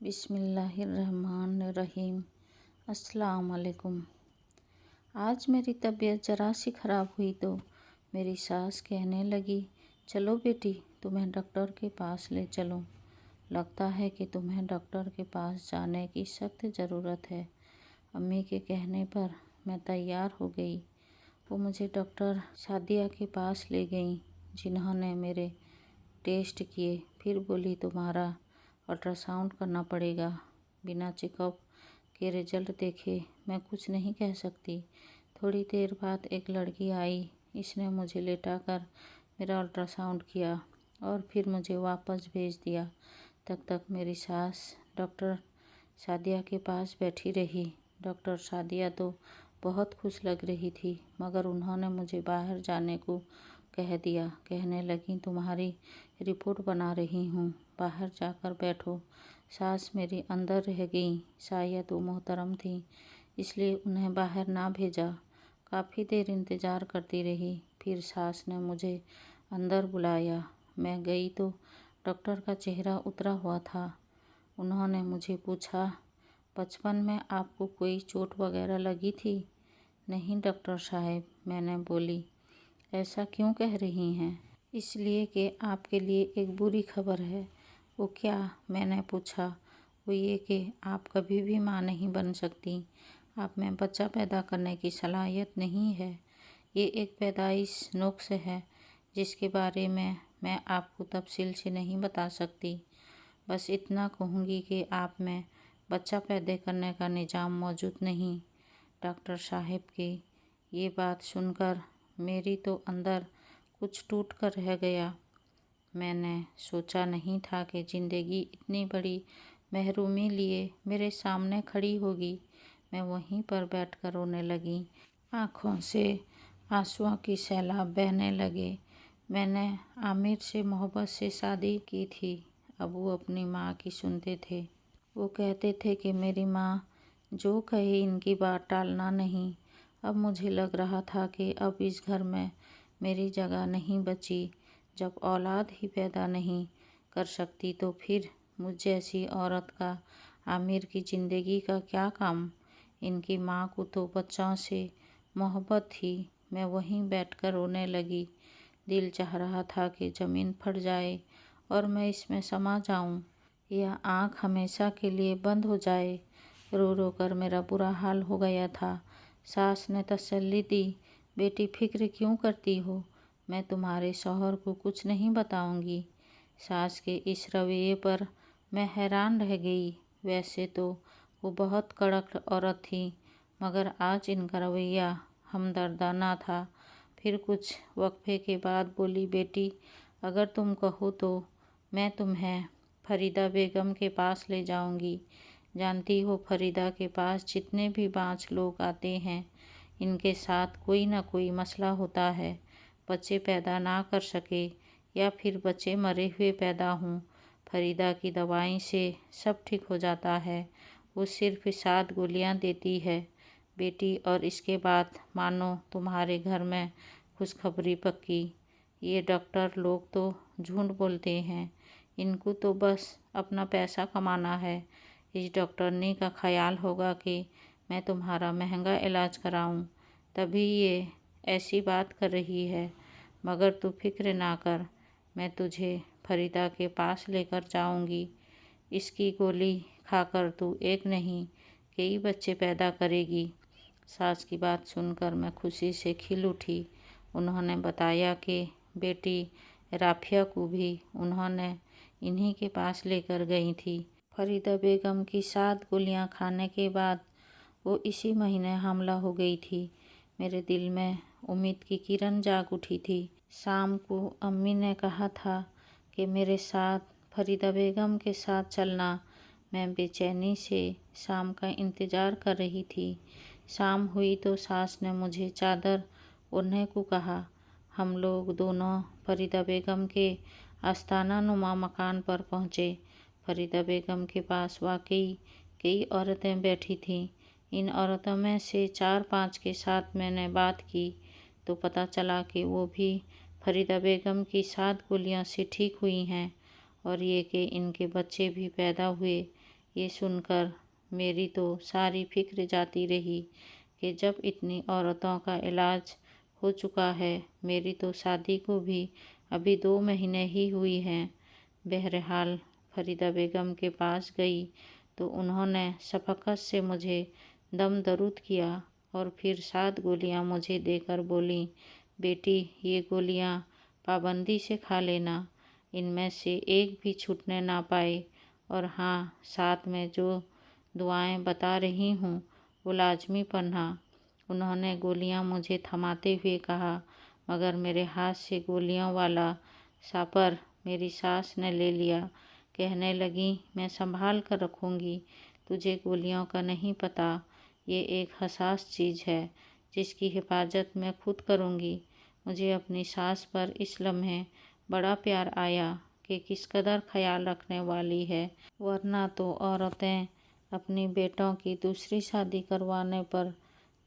बिस्मिल्लाहिर्रहमानिर्रहीम। अस्सलाम वालेकुम। आज मेरी तबीयत ज़रा सी ख़राब हुई तो मेरी सास कहने लगी, चलो बेटी तुम्हें डॉक्टर के पास ले चलो। लगता है कि तुम्हें डॉक्टर के पास जाने की सख्त ज़रूरत है। अम्मी के कहने पर मैं तैयार हो गई। वो मुझे डॉक्टर सादिया के पास ले गईं, जिन्होंने मेरे टेस्ट किए। फिर बोली, तुम्हारा अल्ट्रासाउंड करना पड़ेगा। बिना चेकअप के रिजल्ट देखे मैं कुछ नहीं कह सकती। थोड़ी देर बाद एक लड़की आई। इसने मुझे लेटाकर मेरा अल्ट्रासाउंड किया और फिर मुझे वापस भेज दिया। तब तक मेरी सास डॉक्टर सादिया के पास बैठी रही। डॉक्टर सादिया तो बहुत खुश लग रही थी, मगर उन्होंने मुझे बाहर जाने को कह दिया। कहने लगी, तुम्हारी रिपोर्ट बना रही हूँ, बाहर जाकर बैठो। सास मेरी अंदर रह गई। शायद वो मोहतरम थी, इसलिए उन्हें बाहर ना भेजा। काफ़ी देर इंतज़ार करती रही। फिर सास ने मुझे अंदर बुलाया। मैं गई तो डॉक्टर का चेहरा उतरा हुआ था। उन्होंने मुझे पूछा, बचपन में आपको कोई चोट वगैरह लगी थी? नहीं डॉक्टर साहब, मैंने बोली। ऐसा क्यों कह रही हैं? इसलिए कि आपके लिए एक बुरी खबर है। वो क्या? मैंने पूछा। वो ये कि आप कभी भी माँ नहीं बन सकती। आप में बच्चा पैदा करने की सलाहियत नहीं है। ये एक पैदाइश नुक्स है, जिसके बारे में मैं आपको तफसील से नहीं बता सकती। बस इतना कहूँगी कि आप में बच्चा पैदा करने का निज़ाम मौजूद नहीं। डॉक्टर साहब की ये बात सुनकर मेरी तो अंदर कुछ टूट कर रह गया। मैंने सोचा नहीं था कि ज़िंदगी इतनी बड़ी महरूमी लिए मेरे सामने खड़ी होगी। मैं वहीं पर बैठकर रोने लगी। आँखों से आंसुओं की सैलाब बहने लगे। मैंने आमिर से मोहब्बत से शादी की थी। अब वो अपनी माँ की सुनते थे। वो कहते थे कि मेरी माँ जो कहे इनकी बात टालना नहीं। अब मुझे लग रहा था कि अब इस घर में मेरी जगह नहीं बची। जब औलाद ही पैदा नहीं कर सकती तो फिर मुझ जैसी औरत का आमिर की ज़िंदगी का क्या काम? इनकी माँ को तो बच्चों से मोहब्बत थी। मैं वहीं बैठकर रोने लगी। दिल चाह रहा था कि ज़मीन फट जाए और मैं इसमें समा जाऊं, या आँख हमेशा के लिए बंद हो जाए। रो रो कर मेरा बुरा हाल हो गया था। सास ने तसल्ली दी, बेटी फिक्र क्यों करती हो, मैं तुम्हारे शौहर को कुछ नहीं बताऊंगी। सास के इस रवैये पर मैं हैरान रह गई। वैसे तो वो बहुत कड़क औरत थी, मगर आज इनका रवैया हमदर्दाना था। फिर कुछ वक्फे के बाद बोली, बेटी अगर तुम कहो तो मैं तुम्हें फरीदा बेगम के पास ले जाऊंगी। जानती हो फरीदा के पास जितने भी 5 लोग आते हैं, इनके साथ कोई ना कोई मसला होता है। बच्चे पैदा ना कर सके या फिर बच्चे मरे हुए पैदा हों, फरीदा की दवाई से सब ठीक हो जाता है। वो सिर्फ 7 गोलियां देती है बेटी, और इसके बाद मानो तुम्हारे घर में खुशखबरी पक्की। ये डॉक्टर लोग तो झूठ बोलते हैं। इनको तो बस अपना पैसा कमाना है। इस डॉक्टरनी का ख्याल होगा कि मैं तुम्हारा महंगा इलाज कराऊं, तभी ये ऐसी बात कर रही है। मगर तू फिक्र ना कर, मैं तुझे फरीदा के पास लेकर जाऊंगी। इसकी गोली खाकर तू एक नहीं कई बच्चे पैदा करेगी। सास की बात सुनकर मैं खुशी से खिल उठी। उन्होंने बताया कि बेटी राफिया को भी उन्होंने इन्हीं के पास लेकर गई थी। फरीदा बेगम की 7 गोलियां खाने के बाद वो इसी महीने हमला हो गई थी। मेरे दिल में उम्मीद की किरण जाग उठी थी। शाम को अम्मी ने कहा था कि मेरे साथ फरीदा बेगम के साथ चलना। मैं बेचैनी से शाम का इंतज़ार कर रही थी। शाम हुई तो सास ने मुझे चादर ओढ़ने को कहा। हम लोग दोनों फरीदा बेगम के आस्ताना नुमा मकान पर पहुँचे। फरीदा बेगम के पास वाकई कई औरतें बैठी थीं। इन औरतों में से 4-5 के साथ मैंने बात की तो पता चला कि वो भी फरीदा बेगम की 7 गोलियों से ठीक हुई हैं, और ये कि इनके बच्चे भी पैदा हुए। ये सुनकर मेरी तो सारी फिक्र जाती रही कि जब इतनी औरतों का इलाज हो चुका है, मेरी तो शादी को भी अभी 2 महीने ही हुई हैं। बहरहाल फरीदा बेगम के पास गई तो उन्होंने शफ़क़त से मुझे दम दरुद किया और फिर 7 गोलियां मुझे देकर बोली, बेटी ये गोलियां पाबंदी से खा लेना, इनमें से एक भी छूटने ना पाए। और हाँ, साथ में जो दुआएं बता रही हूँ वो लाजमी पढ़ना। उन्होंने गोलियां मुझे थमाते हुए कहा, मगर मेरे हाथ से गोलियों वाला सापर मेरी सास ने ले लिया। कहने लगी, मैं संभाल कर रखूँगी, तुझे गोलियों का नहीं पता, ये एक हसास चीज़ है जिसकी हिफाजत मैं खुद करूँगी। मुझे अपनी सास पर इस लम्हे बड़ा प्यार आया कि किस कदर ख्याल रखने वाली है, वरना तो औरतें अपनी बेटों की दूसरी शादी करवाने पर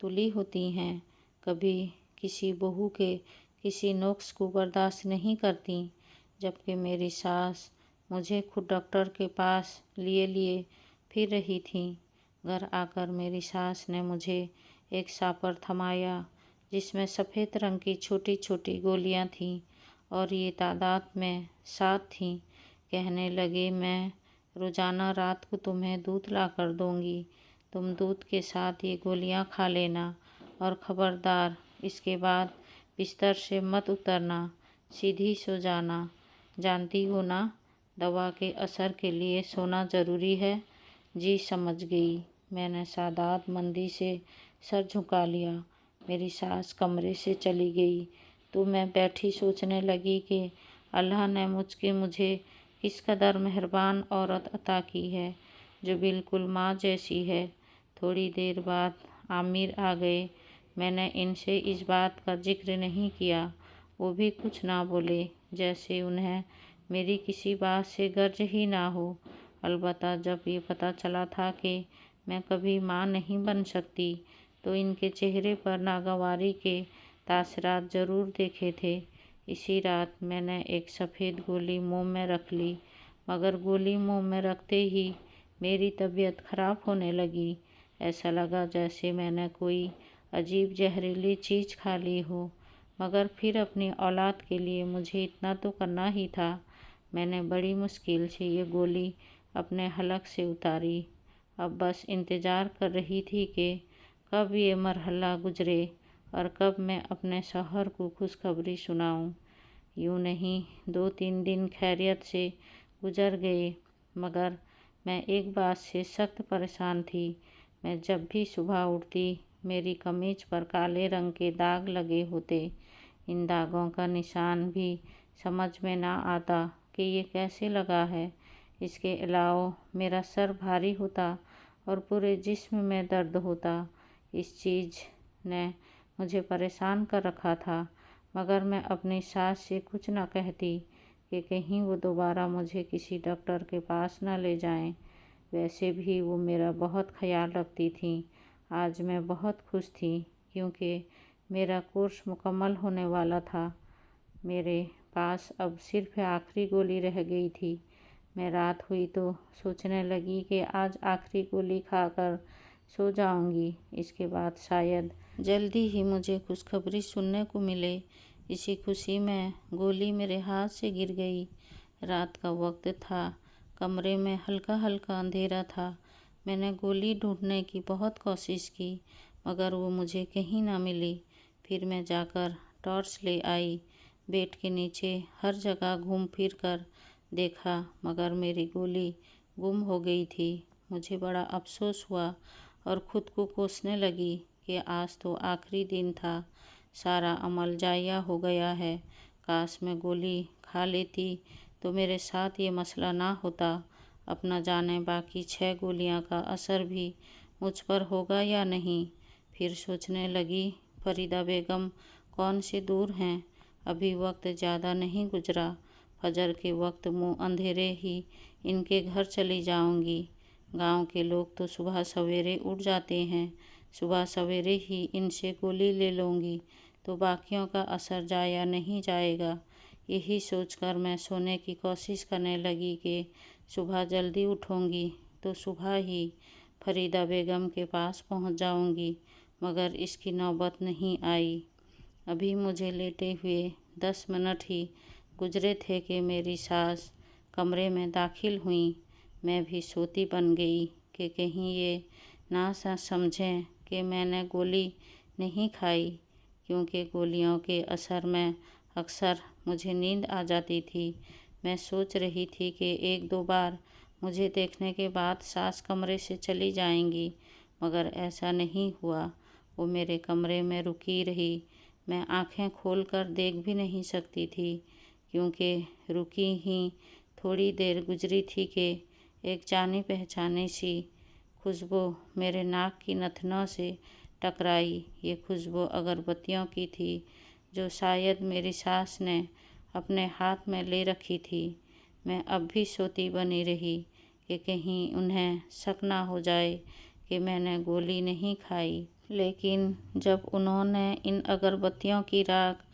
तुली होती हैं, कभी किसी बहू के किसी नुक्स को बर्दाश्त नहीं करती। जबकि मेरी सास मुझे खुद डॉक्टर के पास लिए लिए फिर रही थी। घर आकर मेरी सास ने मुझे एक सापर थमाया जिसमें सफ़ेद रंग की छोटी छोटी गोलियां थीं और ये तादाद में 7 थीं। कहने लगे, मैं रोज़ाना रात को तुम्हें दूध ला कर दूँगी, तुम दूध के साथ ये गोलियां खा लेना और ख़बरदार इसके बाद बिस्तर से मत उतरना, सीधी सो जाना। जानती हो ना, दवा के असर के लिए सोना ज़रूरी है। जी समझ गई। मैंने सादातमंदी से सर झुका लिया। मेरी सास कमरे से चली गई तो मैं बैठी सोचने लगी कि अल्लाह ने मुझे किस कदर मेहरबान औरत अता की है जो बिल्कुल माँ जैसी है। थोड़ी देर बाद आमिर आ गए। मैंने इनसे इस बात का जिक्र नहीं किया, वो भी कुछ ना बोले, जैसे उन्हें मेरी किसी बात से गर्ज ही ना हो। अलबत्ता जब ये पता चला था कि मैं कभी माँ नहीं बन सकती तो इनके चेहरे पर नागवारी के तासरात ज़रूर देखे थे। इसी रात मैंने एक सफ़ेद गोली मुंह में रख ली, मगर गोली मुंह में रखते ही मेरी तबीयत ख़राब होने लगी। ऐसा लगा जैसे मैंने कोई अजीब जहरीली चीज़ खा ली हो, मगर फिर अपनी औलाद के लिए मुझे इतना तो करना ही था। मैंने बड़ी मुश्किल से ये गोली अपने हलक से उतारी। अब बस इंतज़ार कर रही थी कि कब ये मरहला गुजरे और कब मैं अपने शौहर को खुशखबरी सुनाऊं। यूँ नहीं 2-3 दिन खैरियत से गुजर गए, मगर मैं एक बात से सख्त परेशान थी। मैं जब भी सुबह उठती मेरी कमीज पर काले रंग के दाग लगे होते। इन दागों का निशान भी समझ में ना आता कि ये कैसे लगा है। इसके अलावा मेरा सर भारी होता और पूरे जिस्म में दर्द होता। इस चीज़ ने मुझे परेशान कर रखा था, मगर मैं अपनी सास से कुछ न कहती कि कहीं वो दोबारा मुझे किसी डॉक्टर के पास न ले जाएं। वैसे भी वो मेरा बहुत ख्याल रखती थीं। आज मैं बहुत खुश थी क्योंकि मेरा कोर्स मुकम्मल होने वाला था। मेरे पास अब सिर्फ आखिरी गोली रह गई थी। मैं रात हुई तो सोचने लगी कि आज आखिरी गोली खाकर सो जाऊंगी। इसके बाद शायद जल्दी ही मुझे खुशखबरी सुनने को मिले। इसी खुशी में गोली मेरे हाथ से गिर गई। रात का वक्त था, कमरे में हल्का हल्का अंधेरा था। मैंने गोली ढूंढने की बहुत कोशिश की, मगर वो मुझे कहीं ना मिली। फिर मैं जाकर टॉर्च ले आई। बेड के नीचे हर जगह घूम फिर कर देखा, मगर मेरी गोली गुम हो गई थी। मुझे बड़ा अफसोस हुआ और ख़ुद को कोसने लगी कि आज तो आखिरी दिन था, सारा अमल जाया हो गया है। काश मैं गोली खा लेती तो मेरे साथ ये मसला ना होता। अब न जाने बाकी 6 गोलियां का असर भी मुझ पर होगा या नहीं। फिर सोचने लगी, फरीदा बेगम कौन से दूर हैं, अभी वक्त ज़्यादा नहीं गुजरा। फजर के वक्त मुँह अंधेरे ही इनके घर चली जाऊंगी। गांव के लोग तो सुबह सवेरे उठ जाते हैं, सुबह सवेरे ही इनसे गोली ले लूँगी तो बाकियों का असर जाया नहीं जाएगा। यही सोचकर मैं सोने की कोशिश करने लगी कि सुबह जल्दी उठूँगी, तो सुबह ही फरीदा बेगम के पास पहुंच जाऊंगी, मगर इसकी नौबत नहीं आई। अभी मुझे लेटे हुए 10 मिनट ही गुजरे थे कि मेरी सास कमरे में दाखिल हुई। मैं भी सोती बन गई कि कहीं ये ना समझें कि मैंने गोली नहीं खाई, क्योंकि गोलियों के असर में अक्सर मुझे नींद आ जाती थी। मैं सोच रही थी कि 1-2 बार मुझे देखने के बाद सास कमरे से चली जाएंगी, मगर ऐसा नहीं हुआ। वो मेरे कमरे में रुकी रही। मैं आंखें खोलकर देख भी नहीं सकती थी, क्योंकि रुकी ही थोड़ी देर गुजरी थी कि एक जानी पहचानी सी खुशबू मेरे नाक की नथनों से टकराई। ये खुशबू अगरबत्तियों की थी, जो शायद मेरी सास ने अपने हाथ में ले रखी थी। मैं अब भी सोती बनी रही कि कहीं उन्हें शक ना हो जाए कि मैंने गोली नहीं खाई। लेकिन जब उन्होंने इन अगरबत्तियों की राख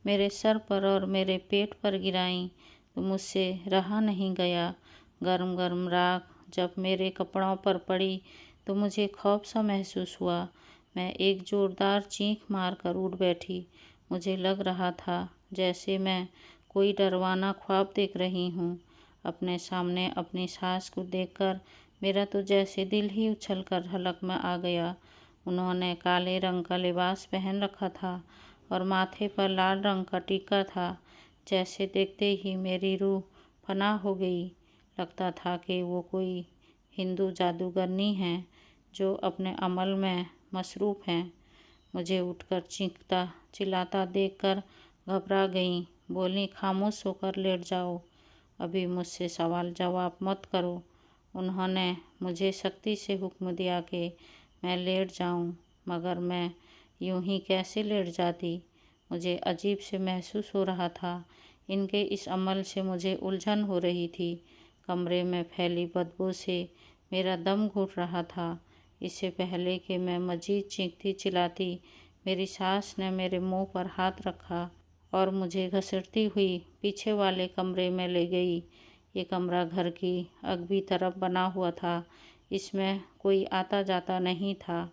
मेरे सर पर और मेरे पेट पर गिराई, तो मुझसे रहा नहीं गया। गर्म गर्म राख जब मेरे कपड़ों पर पड़ी तो मुझे खौफ सा महसूस हुआ। मैं एक जोरदार चीख मारकर उठ बैठी। मुझे लग रहा था जैसे मैं कोई डरवाना ख्वाब देख रही हूँ। अपने सामने अपनी सास को देखकर मेरा तो जैसे दिल ही उछलकर हलक में आ गया। उन्होंने काले रंग का लिबास पहन रखा था और माथे पर लाल रंग का टीका था। जैसे देखते ही मेरी रूह फना हो गई। लगता था कि वो कोई हिंदू जादूगरनी हैं जो अपने अमल में मसरूफ़ हैं। मुझे उठकर चीखता चिल्लाता देखकर घबरा गईं। बोली, खामोश होकर लेट जाओ, अभी मुझसे सवाल जवाब मत करो। उन्होंने मुझे सख्ती से हुक्म दिया कि मैं लेट जाऊं, मगर मैं यूं ही कैसे लेट जाती। मुझे अजीब से महसूस हो रहा था। इनके इस अमल से मुझे उलझन हो रही थी। कमरे में फैली बदबू से मेरा दम घुट रहा था। इससे पहले कि मैं मजीद चीखती चिल्लाती, मेरी सास ने मेरे मुंह पर हाथ रखा और मुझे घसीटती हुई पीछे वाले कमरे में ले गई। ये कमरा घर की अगवी तरफ बना हुआ था। इसमें कोई आता जाता नहीं था।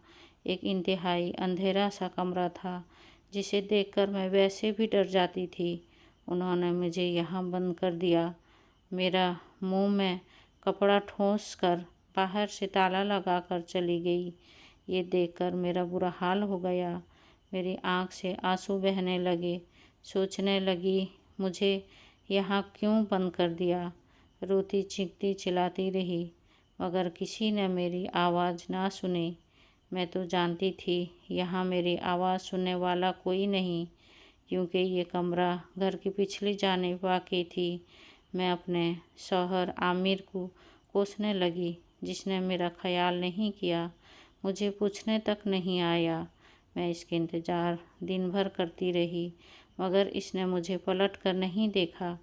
एक इंतहाई अंधेरा सा कमरा था, जिसे देखकर मैं वैसे भी डर जाती थी। उन्होंने मुझे यहाँ बंद कर दिया। मेरा मुंह में कपड़ा ठूंस कर बाहर से ताला लगाकर चली गई। ये देखकर मेरा बुरा हाल हो गया। मेरी आँख से आंसू बहने लगे। सोचने लगी, मुझे यहाँ क्यों बंद कर दिया। रोती चीखती चिल्लाती रही, मगर किसी ने मेरी आवाज़ ना सुनी। मैं तो जानती थी यहाँ मेरी आवाज़ सुनने वाला कोई नहीं, क्योंकि ये कमरा घर की पिछली जानिब वाक़ई थी। मैं अपने शौहर आमिर को कोसने लगी, जिसने मेरा ख्याल नहीं किया, मुझे पूछने तक नहीं आया। मैं इसके इंतज़ार दिन भर करती रही, मगर इसने मुझे पलट कर नहीं देखा।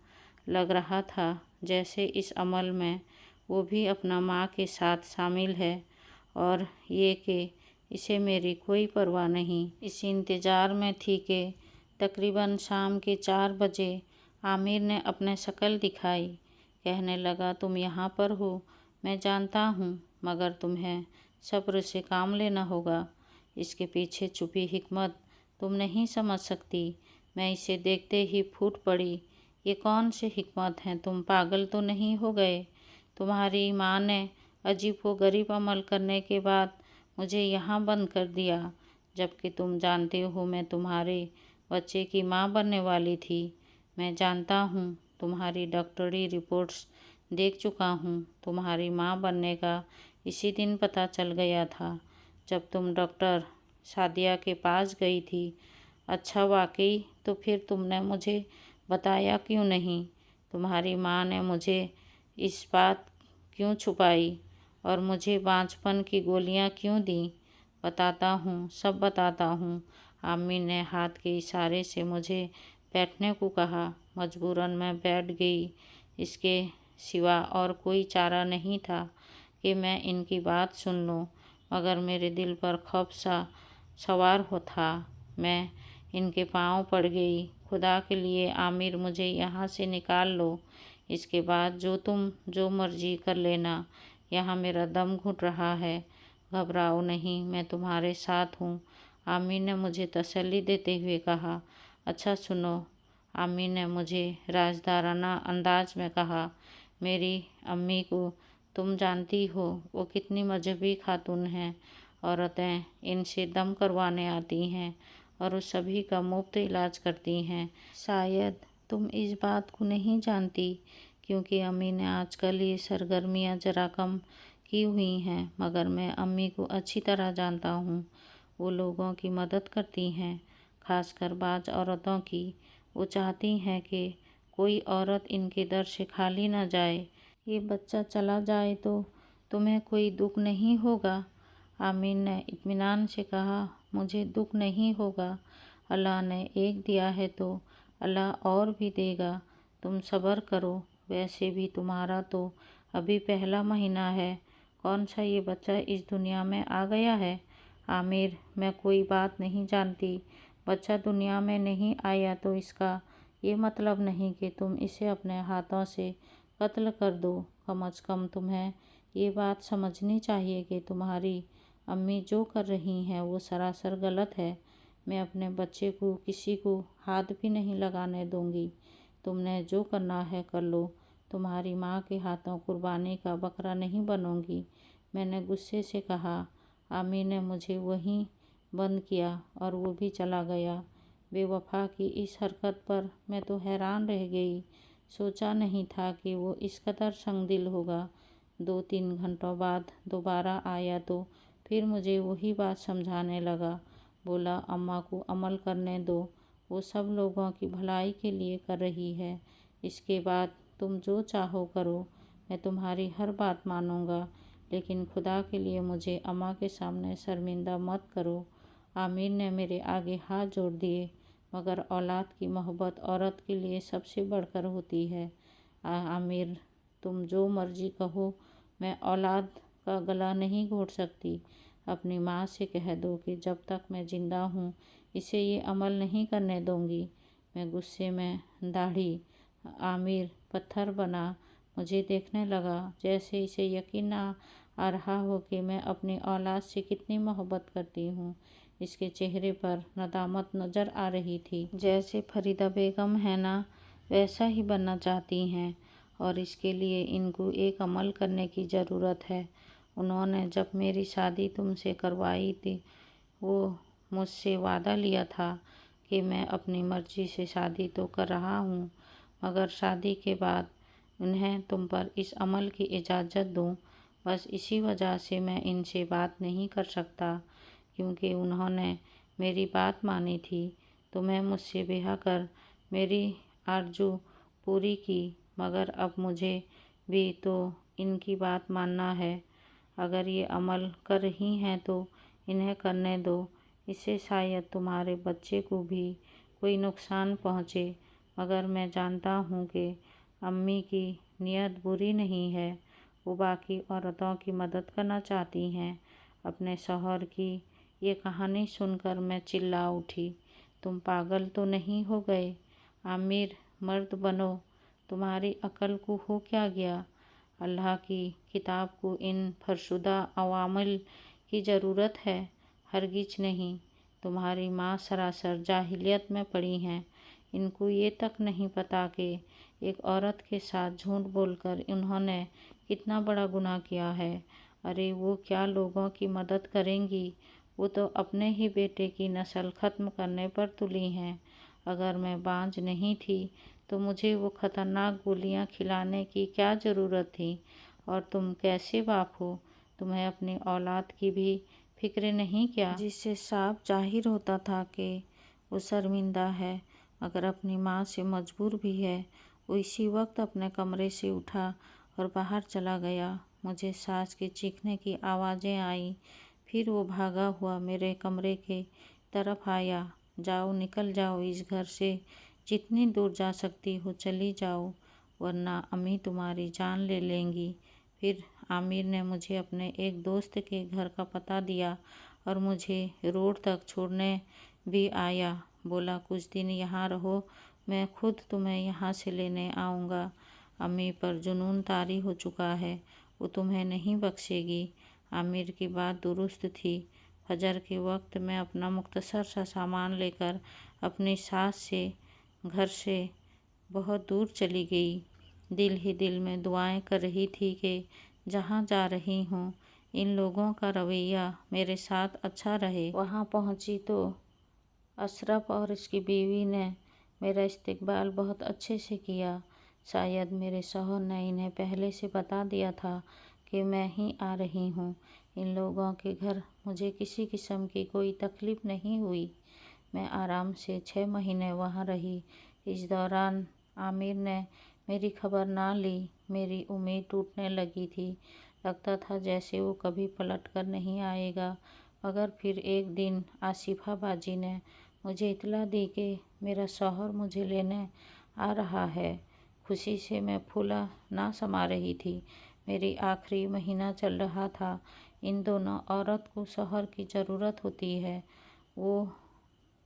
लग रहा था जैसे इस अमल में वो भी अपना माँ के साथ शामिल है, और ये कि इसे मेरी कोई परवाह नहीं। इस इंतज़ार में थी कि तकरीबन शाम के 4 बजे आमिर ने अपने शक्ल दिखाई। कहने लगा, तुम यहाँ पर हो, मैं जानता हूँ, मगर तुम्हें सब्र से काम लेना होगा। इसके पीछे छुपी हिकमत तुम नहीं समझ सकती। मैं इसे देखते ही फूट पड़ी। ये कौन सी हिकमत है? तुम पागल तो नहीं हो गए? तुम्हारी माँ ने अजीबोगरीब अमल करने के बाद मुझे यहाँ बंद कर दिया, जबकि तुम जानते हो मैं तुम्हारे बच्चे की माँ बनने वाली थी। मैं जानता हूँ, तुम्हारी डॉक्टरी रिपोर्ट्स देख चुका हूँ। तुम्हारी माँ बनने का इसी दिन पता चल गया था, जब तुम डॉक्टर सादिया के पास गई थी। अच्छा, वाकई? तो फिर तुमने मुझे बताया क्यों नहीं? तुम्हारी माँ ने मुझे इस बात क्यों छुपाई और मुझे बांझपन की गोलियाँ क्यों दी? बताता हूँ, सब बताता हूँ। आमिर ने हाथ के इशारे से मुझे बैठने को कहा। मजबूरन मैं बैठ गई। इसके सिवा और कोई चारा नहीं था कि मैं इनकी बात सुन लूँ, मगर मेरे दिल पर खौफ सा सवार हो था। मैं इनके पाँव पड़ गई। खुदा के लिए आमिर, मुझे यहाँ से निकाल लो। इसके बाद जो तुम जो मर्जी कर लेना। यहाँ मेरा दम घुट रहा है। घबराओ नहीं, मैं तुम्हारे साथ हूँ, आमिर ने मुझे तसल्ली देते हुए कहा। अच्छा सुनो, आमिर ने मुझे राजदाराना अंदाज में कहा, मेरी अम्मी को तुम जानती हो, वो कितनी मजहबी खातून हैं। औरतें इनसे दम करवाने आती हैं और उस सभी का मुफ्त इलाज करती हैं। शायद तुम इस बात को नहीं जानती, क्योंकि अम्मी ने आजकल ये सरगर्मियाँ जरा कम की हुई हैं, मगर मैं अम्मी को अच्छी तरह जानता हूँ। वो लोगों की मदद करती हैं, खासकर बाज़ औरतों की। वो चाहती हैं कि कोई औरत इनके दर से खाली न जाए। ये बच्चा चला जाए तो तुम्हें कोई दुख नहीं होगा? आमिर ने इत्मीनान से कहा, मुझे दुख नहीं होगा। अल्लाह ने एक दिया है तो अल्लाह और भी देगा। तुम सब्र करो। वैसे भी तुम्हारा तो अभी पहला महीना है। कौन सा ये बच्चा इस दुनिया में आ गया है? आमिर, मैं कोई बात नहीं जानती। बच्चा दुनिया में नहीं आया तो इसका ये मतलब नहीं कि तुम इसे अपने हाथों से कत्ल कर दो। कम अज़ कम तुम्हें ये बात समझनी चाहिए कि तुम्हारी अम्मी जो कर रही हैं वो सरासर गलत है। मैं अपने बच्चे को किसी को हाथ भी नहीं लगाने दूंगी। तुमने जो करना है कर लो। तुम्हारी माँ के हाथों कुर्बानी का बकरा नहीं बनूंगी, मैंने गुस्से से कहा। आमिर ने मुझे वहीं बंद किया और वो भी चला गया। बेवफा की इस हरकत पर मैं तो हैरान रह गई। सोचा नहीं था कि वो इस कदर संगदिल होगा। 2-3 घंटों बाद दोबारा आया तो फिर मुझे वही बात समझाने लगा। बोला, अम्मा को अमल करने दो, वो सब लोगों की भलाई के लिए कर रही है। इसके बाद तुम जो चाहो करो, मैं तुम्हारी हर बात मानूंगा, लेकिन खुदा के लिए मुझे अम्मा के सामने शर्मिंदा मत करो। आमिर ने मेरे आगे हाथ जोड़ दिए, मगर औलाद की मोहब्बत औरत के लिए सबसे बढ़कर होती है। आमिर, तुम जो मर्जी कहो, मैं औलाद का गला नहीं घोट सकती। अपनी माँ से कह दो कि जब तक मैं ज़िंदा हूँ इसे ये अमल नहीं करने दूँगी। मैं गुस्से में दाढ़ी। आमिर पत्थर बना मुझे देखने लगा, जैसे इसे यकीन आ रहा हो कि मैं अपनी औलाद से कितनी मोहब्बत करती हूँ। इसके चेहरे पर नदामत नज़र आ रही थी। जैसे फरीदा बेगम है ना, वैसा ही बनना चाहती हैं, और इसके लिए इनको एक अमल करने की ज़रूरत है। उन्होंने जब मेरी शादी तुमसे करवाई थी, वो मुझसे वादा लिया था कि मैं अपनी मर्ज़ी से शादी तो कर रहा हूँ, मगर शादी के बाद उन्हें तुम पर इस अमल की इजाज़त दूँ। बस इसी वजह से मैं इनसे बात नहीं कर सकता, क्योंकि उन्होंने मेरी बात मानी थी। तुम्हें मुझसे ब्याह कर मेरी आरज़ू पूरी की, मगर अब मुझे भी तो इनकी बात मानना है। अगर ये अमल कर रही हैं तो इन्हें करने दो। इससे शायद तुम्हारे बच्चे को भी कोई नुकसान पहुँचे, मगर मैं जानता हूँ कि अम्मी की नीयत बुरी नहीं है। वो बाकी औरतों की मदद करना चाहती हैं। अपने शौहर की ये कहानी सुनकर मैं चिल्ला उठी, तुम पागल तो नहीं हो गए? आमिर, मर्द बनो, तुम्हारी अकल को हो क्या गया? अल्लाह की किताब को इन फरशुदा अवामिल की ज़रूरत है? हरगिज नहीं। तुम्हारी माँ सरासर जाहिलियत में पड़ी हैं। इनको ये तक नहीं पता कि एक औरत के साथ झूठ बोलकर उन्होंने कितना बड़ा गुनाह किया है। अरे वो क्या लोगों की मदद करेंगी? वो तो अपने ही बेटे की नस्ल ख़त्म करने पर तुली हैं। अगर मैं बांझ नहीं थी तो मुझे वो ख़तरनाक गोलियां खिलाने की क्या ज़रूरत थी? और तुम कैसे बाप हो? तुम्हें अपनी औलाद की भी फिक्र नहीं क्या? जिससे साफ जाहिर होता था कि वो शर्मिंदा है, मगर अपनी माँ से मजबूर भी है। वो इसी वक्त अपने कमरे से उठा और बाहर चला गया। मुझे सास के चीखने की आवाज़ें आई। फिर वो भागा हुआ मेरे कमरे के तरफ आया। जाओ, निकल जाओ इस घर से, जितनी दूर जा सकती हो चली जाओ, वरना अम्मी तुम्हारी जान ले लेंगी। फिर आमिर ने मुझे अपने एक दोस्त के घर का पता दिया और मुझे रोड तक छोड़ने भी आया। बोला, कुछ दिन यहाँ रहो, मैं खुद तुम्हें यहाँ से लेने आऊँगा। अम्मी पर जुनून तारी हो चुका है। वो तुम्हें नहीं बख्शेगी। आमिर की बात दुरुस्त थी। फजर के वक्त मैं अपना मुख्तसर सा सामान लेकर अपनी सास से घर से बहुत दूर चली गई। दिल ही दिल में दुआएं कर रही थी कि जहाँ जा रही हूँ इन लोगों का रवैया मेरे साथ अच्छा रहे। वहाँ पहुँची तो अशरफ और उसकी बीवी ने मेरा इस्तकबाल बहुत अच्छे से किया। शायद मेरे शौहर ने इन्हें पहले से बता दिया था कि मैं ही आ रही हूँ। इन लोगों के घर मुझे किसी किस्म की कोई तकलीफ़ नहीं हुई। मैं आराम से 6 महीने वहाँ रही। इस दौरान आमिर ने मेरी खबर ना ली। मेरी उम्मीद टूटने लगी थी। लगता था जैसे वो कभी पलट कर नहीं आएगा। मगर फिर एक दिन आसिफा बाजी ने मुझे इत्तला दी कि मेरा शौहर मुझे लेने आ रहा है। खुशी से मैं फूला ना समा रही थी। मेरी आखिरी महीना चल रहा था। इन दोनों औरत को शौहर की ज़रूरत होती है। वो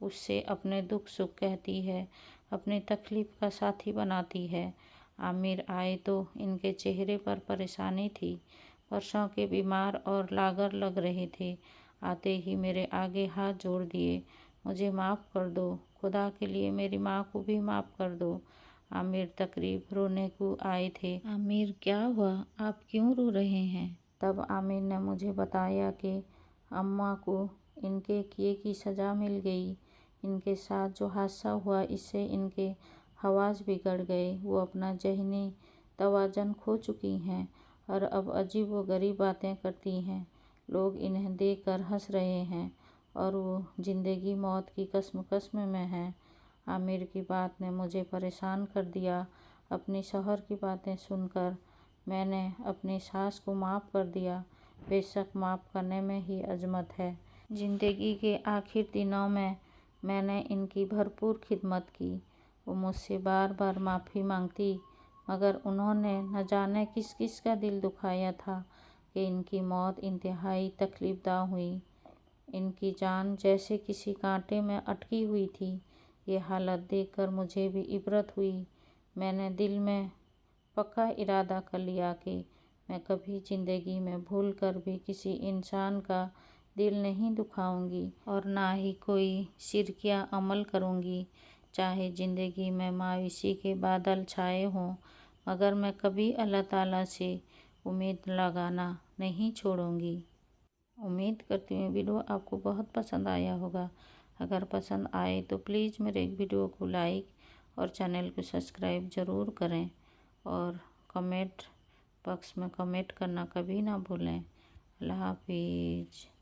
उससे अपने दुख सुख कहती है, अपनी तकलीफ़ का साथी बनाती है। आमिर आए तो इनके चेहरे पर परेशानी थी। परसों के बीमार और लागर लग रहे थे। आते ही मेरे आगे हाथ जोड़ दिए। मुझे माफ़ कर दो, खुदा के लिए मेरी माँ को भी माफ़ कर दो। आमिर तकरीब रोने को आए थे। आमिर क्या हुआ, आप क्यों रो रहे हैं? तब आमिर ने मुझे बताया कि अम्मा को इनके किए की सज़ा मिल गई। इनके साथ जो हादसा हुआ इससे इनके हवास बिगड़ गए। वो अपना ज़हनी तवाज़ुन खो चुकी हैं और अब अजीब व गरीब बातें करती हैं। लोग इन्हें देखकर हंस रहे हैं और वो ज़िंदगी मौत की कसम में हैं। आमिर की बात ने मुझे परेशान कर दिया। अपनी शौहर की बातें सुनकर मैंने अपनी सास को माफ़ कर दिया। बेशक माफ़ करने में ही अजमत है। ज़िंदगी के आखिर दिनों में मैंने इनकी भरपूर खिदमत की। वो मुझसे बार बार माफ़ी मांगती, मगर उन्होंने न जाने किस किस का दिल दुखाया था कि इनकी मौत इंतहाई तकलीफ़दा हुई। इनकी जान जैसे किसी कांटे में अटकी हुई थी। ये हालत देखकर मुझे भी इबरत हुई। मैंने दिल में पक्का इरादा कर लिया कि मैं कभी ज़िंदगी में भूल कर भी किसी इंसान का दिल नहीं दुखाऊंगी और ना ही कोई शिरकिया अमल करूंगी। चाहे ज़िंदगी में मायूसी के बादल छाए हों, मगर मैं कभी अल्लाह ताला से उम्मीद लगाना नहीं छोड़ूंगी। उम्मीद करती हूँ वीडियो आपको बहुत पसंद आया होगा। अगर पसंद आए तो प्लीज़ मेरे वीडियो को लाइक और चैनल को सब्सक्राइब ज़रूर करें और कमेंट बॉक्स में कमेंट करना कभी ना भूलें। अल्लाह हाफिज़।